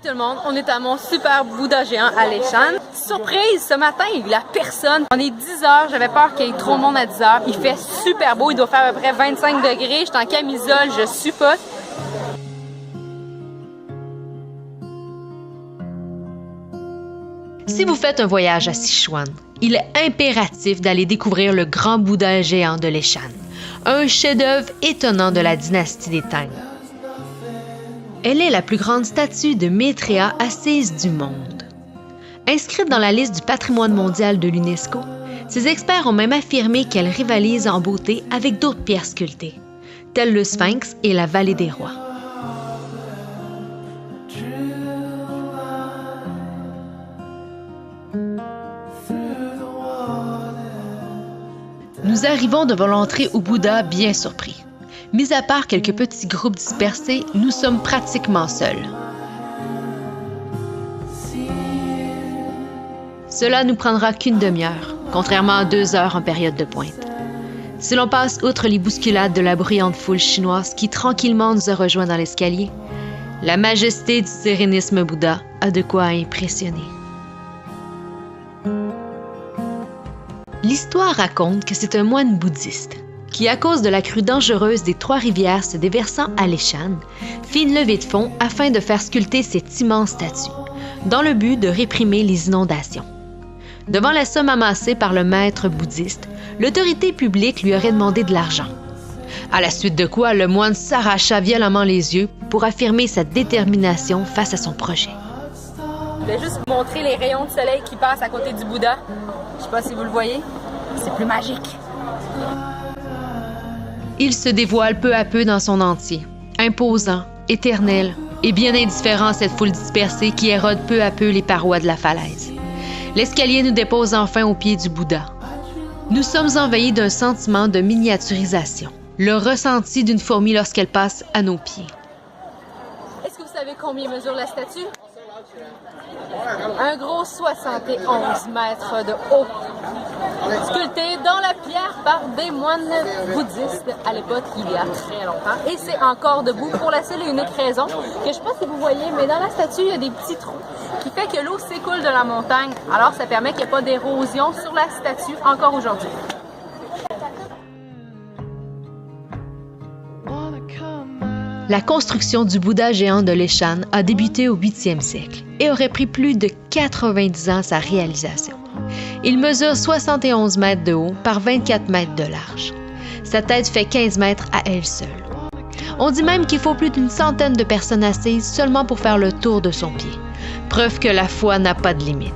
tout le monde, on est à mon super Bouddha géant à Leshan. Surprise, ce matin, il y a personne. On est 10h, j'avais peur qu'il y ait trop de monde à 10h. Il fait super beau, il doit faire à peu près 25 degrés. Je suis en camisole, je suffoque. Si vous faites un voyage à Sichuan, il est impératif d'aller découvrir le grand Bouddha géant de Leshan, un chef-d'œuvre étonnant de la dynastie des Tang. Elle est la plus grande statue de Maitreya assise du monde. Inscrite dans la liste du patrimoine mondial de l'UNESCO, ses experts ont même affirmé qu'elle rivalise en beauté avec d'autres pierres sculptées, telles le Sphinx et la Vallée des Rois. Nous arrivons devant l'entrée au Bouddha bien surpris. Mis à part quelques petits groupes dispersés, nous sommes pratiquement seuls. Cela ne nous prendra qu'une demi-heure, contrairement à 2 heures en période de pointe. Si l'on passe outre les bousculades de la bruyante foule chinoise qui tranquillement nous a rejoints dans l'escalier, la majesté du sérénisme Bouddha a de quoi impressionner. L'histoire raconte que c'est un moine bouddhiste qui, à cause de la crue dangereuse des 3 rivières se déversant à Leshan, fit une levée de fonds afin de faire sculpter cette immense statue, dans le but de réprimer les inondations. Devant la somme amassée par le maître bouddhiste, l'autorité publique lui aurait demandé de l'argent. À la suite de quoi, le moine s'arracha violemment les yeux pour affirmer sa détermination face à son projet. Je vais juste vous montrer les rayons de soleil qui passent à côté du Bouddha. Je sais pas si vous le voyez, c'est plus magique. Il se dévoile peu à peu dans son entier, imposant, éternel et bien indifférent à cette foule dispersée qui érode peu à peu les parois de la falaise. L'escalier nous dépose enfin au pied du Bouddha. Nous sommes envahis d'un sentiment de miniaturisation, le ressenti d'une fourmi lorsqu'elle passe à nos pieds. Est-ce que vous savez combien mesure la statue? Un gros 71 mètres de haut, sculpté dans la pierre par des moines bouddhistes à l'époque, il y a très longtemps. Et c'est encore debout pour la seule et unique raison que je ne sais pas si vous voyez, mais dans la statue, il y a des petits trous qui fait que l'eau s'écoule de la montagne. Alors, ça permet qu'il n'y ait pas d'érosion sur la statue encore aujourd'hui. La construction du Bouddha géant de Leshan a débuté au 8e siècle et aurait pris plus de 90 ans sa réalisation. Il mesure 71 mètres de haut par 24 mètres de large. Sa tête fait 15 mètres à elle seule. On dit même qu'il faut plus d'une centaine de personnes assises seulement pour faire le tour de son pied. Preuve que la foi n'a pas de limite.